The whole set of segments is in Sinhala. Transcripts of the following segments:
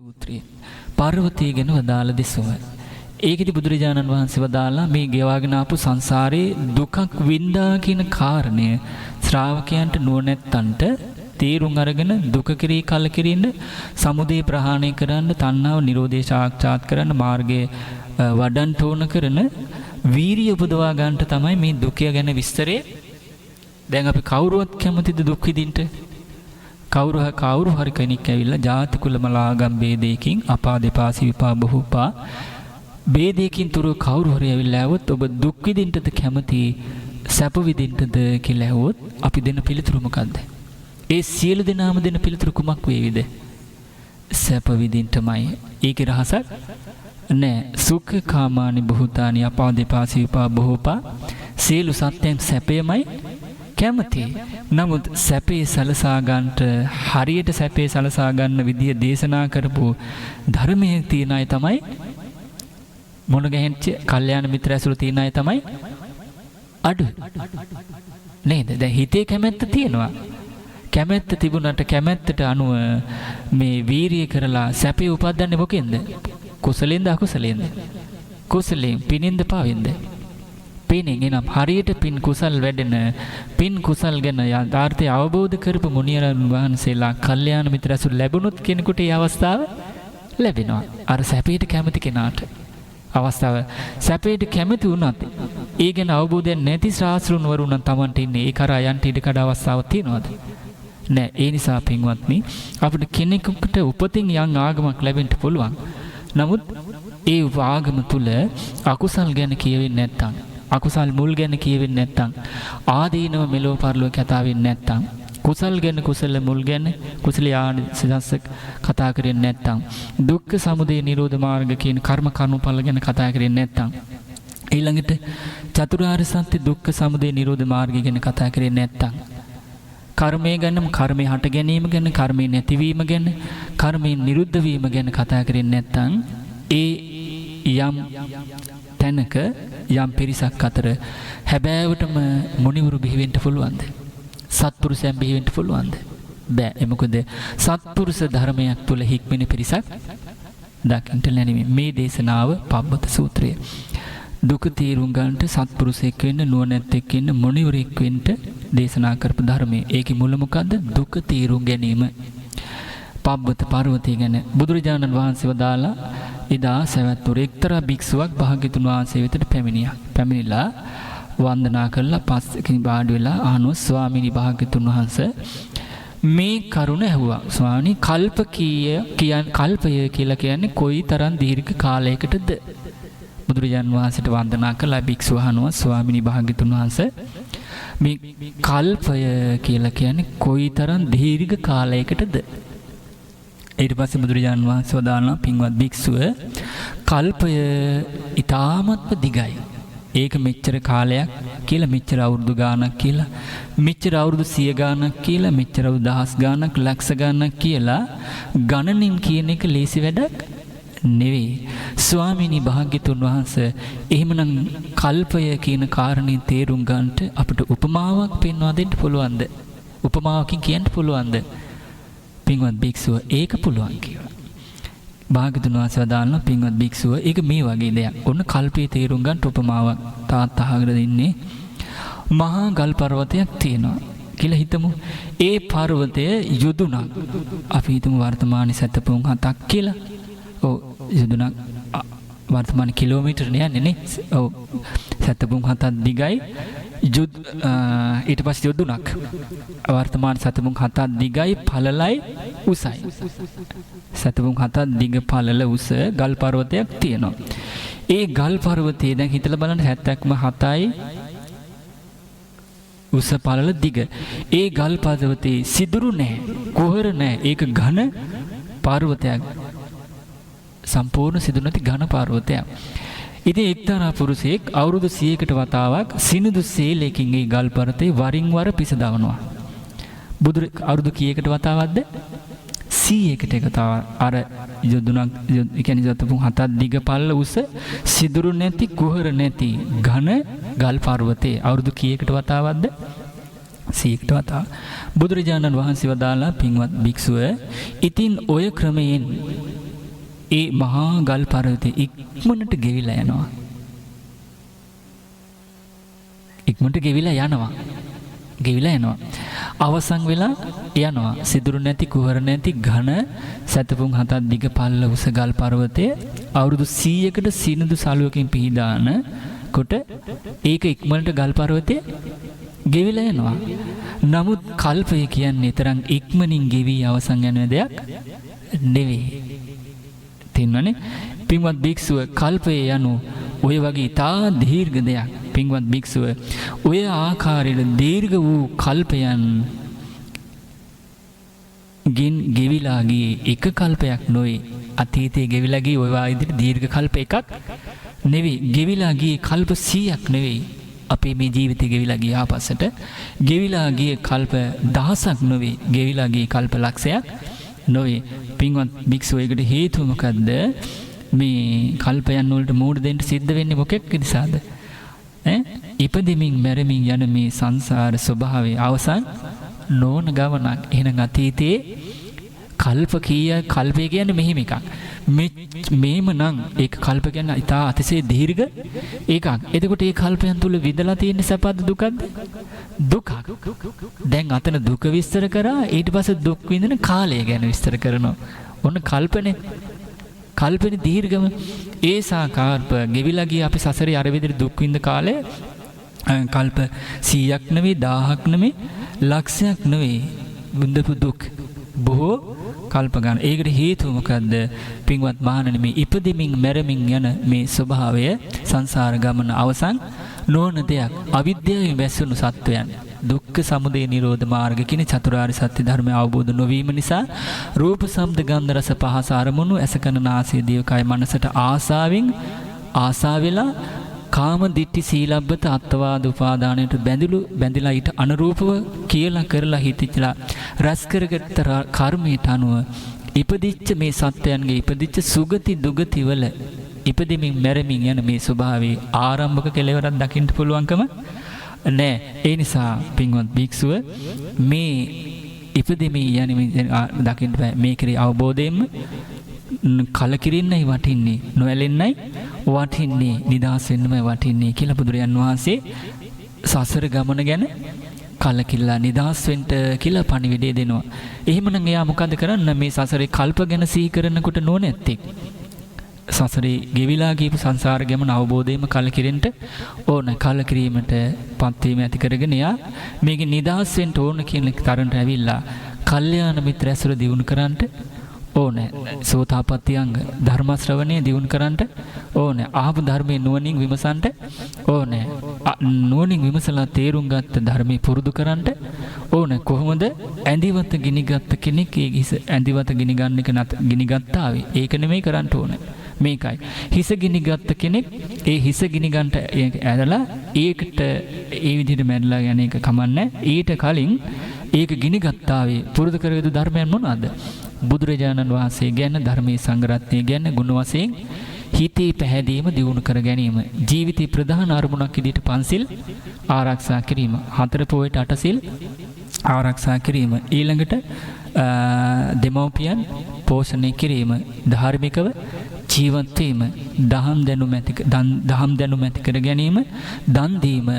සූත්‍රයේ පාර්වතිය ගැන වදාළ දෙසුම. ඒකෙදි බුදුරජාණන් වහන්සේ වදාලා මේ ගෙවාගෙන ආපු සංසාරේ දුකක් වින්දා කියන කාරණය ශ්‍රාවකයන්ට නුවණැත්තන්ට තේරුම් අරගෙන දුක කෙරෙහි කලකිරින්න, සමුදය ප්‍රහාණය කරන්න, තණ්හාව නිරෝධය සාක්ෂාත් කරන්න මාර්ගයේ වඩන්ට ඕන කරන වීරිය උපදවා ගන්නට තමයි මේ දුකය ගැන විස්තරේ. දැන් අපි කවුරුවත් කැමතිද දුක් විඳින්න? කවුරු හරි කෙනෙක් ඇවිල්ලා ජාති කුල මලාගම් ભેදයකින් අපා දෙපාසි විපා බහුපා ભેදයකින් තුරු කවුරු හරි ඇවිල්ලා આવොත් ඔබ දුක් විඳින්නද කැමති සැප විඳින්නද කියලා ඇහුවොත් අපි දෙන පිළිතුරු මොකද්ද? ඒ සියලු දෙනාම දෙන පිළිතුරු කුමක් වේවිද? සැප විඳින්නමයි. ඒකේ රහසක් නෑ. සුඛ කාමානි බහුතානි අපා දෙපාසි විපා බහුපා සියලු සත්‍යයන් සැපයමයි කැමති. නමුත් සැපේ සලසා ගන්නට හරියට සැපේ සලසා ගන්න විදිය දේශනා කරපු ධර්මයේ තියෙන අය තමයි මොන ගැහෙච්ච කල්යාණ මිත්‍ර ඇසුරු තියෙන අය තමයි අඩු නේද? දැන් හිතේ කැමැත්ත තියෙනවා. කැමැත්ත තිබුණාට කැමැත්තට අනුව මේ වීරිය කරලා සැපේ උපදින්නේ මොකෙන්ද? කුසලෙන්ද අකුසලෙන්ද? කුසලෙන්. පිනින්ද පාවෙන්ද? පිනින්. එනම් හරියට පින් කුසල් වැඩෙන පින් කුසල් ගැන යථාර්ථය අවබෝධ කරපු මුනිවරයන් වහන්සේලා කල්යාණ මිත්‍ර ඇසුර ලැබුණොත් කෙනෙකුට ඒ අවස්ථාව ලැබෙනවා. අර සැපේට කැමති කෙනාට අවස්ථාව. සැපේට කැමති වුණත් ඒ ගැන අවබෝධයක් නැති ශාස්ත්‍රුන් වරුණන් Tamanට ඉන්නේ. ඒ කරා යන්ට ඉඩ කඩ අවස්ථාවක් තියනවාද? නෑ. ඒ නිසා පින්වත්නි අපිට කෙනෙකුට උපතින් යම් ආගමක් ලැබෙන්න පුළුවන්. නමුත් ඒ ආගම තුල අකුසල් ගැන කියවෙන්නේ නැත්නම්, අකුසල් මුල් ගැන කියවෙන්නේ නැත්නම්, ආදීනව මෙලෝ පරලෝ කතා වෙන්නේ නැත්නම්, කුසල් ගැන කුසල මුල් ගැන කුසල ආනිසංස කතා කරන්නේ නැත්නම්, දුක්ඛ සමුදය නිරෝධ මාර්ග කියන කර්ම කර්මඵල ගැන කතා කරන්නේ නැත්නම්, ඊළඟට චතුරාර්ය සත්‍ය දුක්ඛ සමුදය නිරෝධ මාර්ගය ගැන කතා කරන්නේ නැත්නම්, කර්මය ගැන, කර්මය හට ගැනීම ගැන, කර්මය නැතිවීම ගැන, කර්මයෙන් නිරුද්ධ වීම ගැන කතා කරන්නේ නැත්නම්, ඒ යම් තැනක යම් පිරිසක් අතර හැබෑවටම මුනිවරු බිහි වෙන්න පුළුවන්ද? සත්පුරුෂයන් බිහි වෙන්න පුළුවන්ද? බෑ. ඒ මොකද සත්පුරුෂ ධර්මයක් තුල හික්මෙන පිරිසක් දකින්න ලැබෙන්නේ. මේ දේශනාව පබ්බත සූත්‍රය. දුක තීරුම් ගන්නට සත්පුරුෂයෙක් වෙන්න, නුවණැත්තෙක් වෙන්න, මුනිවරයෙක් වෙන්න දේශනා කරපු ධර්මයේ. ඒකේ මුල මොකද්ද? දුක තීරුම් ගැනීම. පබ්බත පර්වතය ගැන බුදුරජාණන් වහන්සේ වදාලා එදා සවැත්නුවර එක්තරා භික්ෂුවක් භාග්‍යතුන් වහන්සේ වෙතට පැමිණියා. පැමිණිලා වන්දනා කළා. පස්සකින් වාඩි වෙලා ආනෝ ස්වාමීනි භාග්‍යතුන් වහන්සේ මේ කරුණ ඇහුවා. ස්වාමීනි කල්පය කියලා කියන්නේ කොයි තරම් දීර්ඝ කාලයකටද? බුදුරජාණන් වහන්සේට වන්දනා කළා. භික්ෂුව අහනවා ස්වාමීනි භාග්‍යතුන් වහන්සේ මේ කල්පය කියලා කියන්නේ කොයි තරම් දීර්ඝ කාලයකටද? ඊට පස්සේ බුදුරජාණන් වහන්සේ වදාළා පින්වත් භික්ෂුව කල්පය ඊ타මත්ම දිගයි. ඒක මෙච්චර කාලයක් කියලා, මෙච්චර අවුරුදු ගාණක් කියලා, මෙච්චර අවුරුදු 100 ගාණක් කියලා, මෙච්චර අවුරුදු දහස් ගාණක්, ලක්ෂ ගාණක් කියලා ගණනින් කියන එක ලේසි වැඩක් නෙවෙයි. ස්වාමීනි භාග්‍යතුන් වහන්සේ එහෙමනම් කල්පය කියන කාරණේ තේරුම් ගන්නට අපිට උපමාවක් පෙන්වා දෙන්න පුළුවන්ද? උපමාවකින් කියන්න පුළුවන්ද? පින්වත් භික්ෂුව ඒක පුළුවන් කියලා. භාග්‍යතුන් වහන්සේ වදාළා පින්වත් භික්ෂුව ඒක මේ වගේ දෙයක්. ඔන්න කල්පයේ තේරුම් ගන්න උපමාවක් තාත්තහකට දෙන්නේ. මහා ගල් පර්වතයක් තියෙනවා කියලා හිතමු. ඒ පර්වතය යොදුනක්. අපි හිතමු වර්තමානයේ සැතපුම් 7ක් කියලා. ඔව් යොදුනක් වර්තමාන කිලෝමීටර් යන්නේ නේ. ඔව් සැතපුම් 7ක් දිගයි. ඊට පස්සේ යොදුනක් වර්තමාන සැතපුම් 7ක් දිගයි, පළලයි, උසයි. සැතපුම් 7ක් දිග, පළල, උස ගල් පර්වතයක් තියෙනවා. ඒ ගල් පර්වතයේ දැන් හිතලා බලන්න 70ක්ම 7යි උස, පළල, දිග. ඒ ගල් පර්වතයේ සිදුරු නැහැ, කුහර නැහැ. ඒක ඝන පර්වතයක්. සම්පූර්ණ සිදුරු නැති ඝන පර්වතයක්. ඉතින් එක්තරා පුරුෂයෙක් අවුරුදු 100කට වතාවක් සිනිඳු සේලයකින් ඒ ගල් පර්වතේ වරින් වර පිසදවනවා. අවුරුදු කීයකට වතාවක්ද? 100කට එක වතාවක්. අර යොදුනක් කියන්නේ සතපුම් 7ක් දිග, පළල, උස, සිදුරු නැති, කුහර නැති ඝන ගල් පර්වතේ අවුරුදු කීයකට වතාවක්ද? 100කට වතාවක්. බුදුරජාණන් වහන්සේ වදාලා පින්වත් භික්ෂුව ඉතින් ඔය ක්‍රමයෙන් ඒ මහා ගල් පර්වතය ඉක්මනට ගෙවිලා යනවා. ඉක්මනට ගෙවිලා යනවා. ගෙවිලා යනවා. අවසන් වෙලා යනවා. සිදුරු නැති කුහර නැති ඝන සැතපුම් 7ක් දිග පල්ල උස ගල් පර්වතයේ අවුරුදු 100කට සිනිඳු සලුවකින් පිහිදාන කොට ඒක ඉක්මනට ගල් පර්වතයේ ගෙවිලා යනවා. නමුත් කල්පය කියන්නේ තරම් ඉක්මනින් ගෙවි අවසන් යන දෙයක් නෙවෙයි. තින්නනේ පින්වත් භික්ෂුව කල්පය යනු ඔය වගේ ඉතා දීර්ඝ දෙයක්. පින්වත් භික්ෂුව ඔය ආකාරයට දීර්ඝ වූ කල්පයන් ගෙවිලා ගියේ එක කල්පයක් නොවේ. අතීතයේ ගෙවිලා ගියේ ඔය වගේ දීර්ඝ කල්ප එකක් නෙවෙයි. ගෙවිලා ගියේ කල්ප 100ක් නෙවෙයි. අපේ මේ ජීවිතේ ගෙවිලා ගිය ආපස්සට ගෙවිලා ගියේ කල්ප දහසක් නොවේ. ගෙවිලා ගියේ කල්ප ලක්ෂයක් නොවේ. පින්වත් භික්ෂුව ඒකට හේතුව මොකද්ද? මේ කල්පයන් වලට මෝඩ දෙන්න සිද්ධ වෙන්නේ මොකෙක් නිසාද? ඉපදෙමින් මැරෙමින් යන මේ සංසාර ස්වභාවයේ අවසන් නොවන ගමනක්. එහෙනම් අතීතයේ කල්ප කීයක් කල්පය කියන්නේ මෙහිම එකක්. මේම නම් ඒක කල්ප කියන්නේ ඉතා අතිශය දීර්ඝ එකක්. එතකොට මේ කල්පයන් තුල විඳලා තියෙන සැපද දුකද? දුකක්. දැන් අතන දුක විස්තර කරා ඊට පස්සේ දුක් විඳින කාලය ගැන විස්තර කරනවා. ඔන්න කල්පනේ. කල්පනේ දීර්ඝම ඒසා කාර්ප ගෙවිලා ගිය අපි සසරේ අර විදිහට දුක් විඳ කාලය කල්ප 100ක් නෙවෙයි 1000ක් නෙවෙයි ලක්ෂයක් නෙවෙයි විඳපු දුක් බොහෝ කල්ප ගන්න. ඒකට හේතුව මොකද්ද? පින්වත් මහණෙනි මේ ඉපදෙමින් මැරෙමින් යන මේ ස්වභාවය සංසාර ගමන අවසන් නොවන දෙයක්. අවිද්‍යාවෙන් වැසුණු සත්වයන් දුක්ඛ සමුදය නිරෝධ මාර්ග කියන චතුරාර්ය සත්‍ය ධර්මය අවබෝධ නොවීම නිසා රූප ශබ්ද ගන්ධ රස පහස අරමුණු ඇස කන නාසය දිව කය මනසට ආසා වෙලා කාම දිට්ඨි සීලබ්බත අත්වාද උපාදානයට බැඳිලා ඊට අනුරූපව කියලා කරලා හිතලා රැස් කරගත්ත කර්මයට අනුව ඉපදිච්ච මේ සත්‍යයන්ගේ ඉපදිච්ච සුගති දුගති වල ඉපදෙමින් මැරෙමින් යන මේ ස්වභාවයේ ආරම්භක කෙලවරක් දකින්න පුළුවන්කම නෑ. ඒ නිසා පින්වත් භික්ෂුව මේ ඉපදෙමින් යන දකින්න බෑ. මේකේ අවබෝධයෙන්ම කලකිරින්නයි වටින්නේ, නොඇලෙන්නයි වටින්නේ, නිදහස් වෙන්නමයි වටින්නේ කියලා බුදුරජාන් වහන්සේ සසර ගමන ගැන කලකිරලා නිදහස් වෙන්න කියලා පණිවිඩය දෙනවා. එහෙමනම් එයා මොකද කරන්නේ? මේ සසරේ කල්ප ගැන සිහි කරනකොට නොනැත්තේ. සසරේ ගෙවිලා ගියපු සංසාර ගමන අවබෝධයෙන්ම කලකිරෙන්න ඕන. කලකිරීමට පත්වීම ඇති කරගෙන එයා මේක නිදහස් වෙන්න ඕන කියන තරමට ඇවිල්ලා කල්යාණ මිත්‍ර ඇසුර දියුණු කරන්නට ඕනේ. සෝතාපට්ටි අංග ධර්ම ශ්‍රවණය දියුණු කරන්නට ඕනේ. ආපු ධර්මයේ නුවණින් විමසන්නට ඕනේ. නුවණින් විමසලා තේරුම් ගත්ත ධර්මයේ පුරුදු කරන්නට ඕනේ. කොහොමද ඇඳිවත ගිනිගත් කෙනෙක් ඇඳිවත ගිනිගන්න එක ගිනිගත්තාවේ ඒක නෙමෙයි කරන්න ඕනේ. මේකයි හිස ගිනිගත් කෙනෙක් ඒ හිස ගිනිගන්ට ඇදලා ඒකට ඒ විදිහට මැරලා යන එක කමන්නේ. ඊට කලින් ඒක ගිනිගත්තාවේ පුරුදු කරගත්තු ධර්මයන් මොනවාද? බුදුරජාණන් වහන්සේ ගැන ධර්මයේ සංග්‍රහණය ගැන ගුණ වශයෙන් හිතේ පැහැදීම දියුණු කර ගැනීම. ජීවිතේ ප්‍රධාන අරමුණක් විදිහට පන්සිල් ආරක්ෂා කිරීම. 4 පොයට 8 සිල් ආරක්ෂා කිරීම. ඊළඟට දෙමෝපියන් පෝෂණය කිරීම. ධාර්මිකව ජීවත් වීම. දහම් දැනුම ඇති කර ගැනීම. දන් දීම.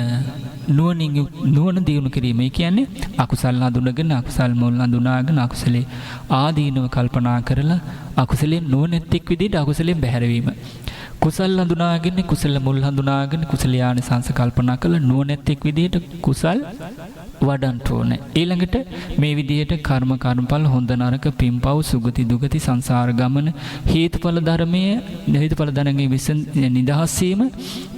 නුවණ දියුණු කිරීම. ඒ කියන්නේ අකුසල් හඳුනගෙන අකුසල් මුල් හඳුනාගෙන අකුසලේ ආදීනව කල්පනා කරලා අකුසලෙන් නුවණැත්තෙක් විදිහට අකුසලෙන් බැහැරවීම. කුසල් හඳුනාගෙන කුසල මුල් හඳුනාගෙන කුසලයානි සංස කල්පනා කරලා නුවණැත්තෙක් විදිහට කුසල් වඩන්න ඕනේ. ඊළඟට මේ විදිහට කර්මඵල හොඳ නරක පින්පව් සුගති දුගති සංසාර ගමන හේතුඵල ධර්මයේ නිදහස් වීම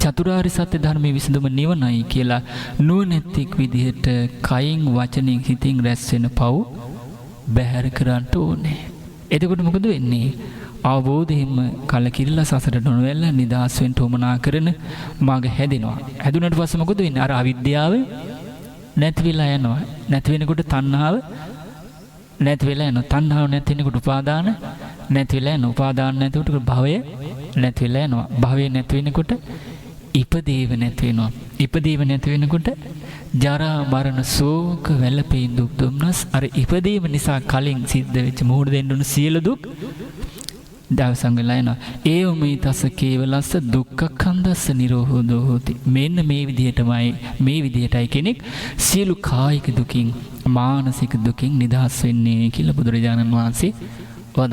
චතුරාර්ය සත්‍ය ධර්මයේ විසඳුම නිවනයි කියලා නුවණැත්තෙක් විදිහට කයින් වචනෙන් හිතින් රැස් වෙන පව් බැහැර කරන්න ඕනේ. එතකොට මොකද වෙන්නේ? අවබෝධයෙන්ම කලකිරිලා සසරට නොවැල්ලා නිදහස් වෙන්න උවමනා කරන මඟ හැදෙනවා. හැදුනට පස්සේ මොකද වෙන්නේ? අර අවිද්‍යාව නැති වෙලා යනවා. නැති වෙනකොට තණ්හාව නැති වෙලා යනවා. තණ්හාව නැති වෙනකොට උපාදාන නැති වෙලා යනවා. උපාදාන නැති වෙනකොට භවය නැති වෙලා යනවා. භවය නැති වෙනකොට ඉපදීම නැති වෙනවා. ඉපදීම නැති වෙනකොට ජරා මරණ ශෝක වැළපීම් දුක් දුම්නස් අර ඉපදීම නිසා කලින් සිද්ධ වෙච්ච මොහොත දෙන්න උන සියලු දුක් දවසන් වෙලා එනවා. ඒව මේ තස කේවලස්ස දුක්ඛඛන්දස්ස නිරෝධෝ හෝති. මෙන්න මේ විදිහටයි කෙනෙක් සියලු කායික දුකින් මානසික දුකින් නිදහස් වෙන්නේ කියලා බුදුරජාණන් වහන්සේ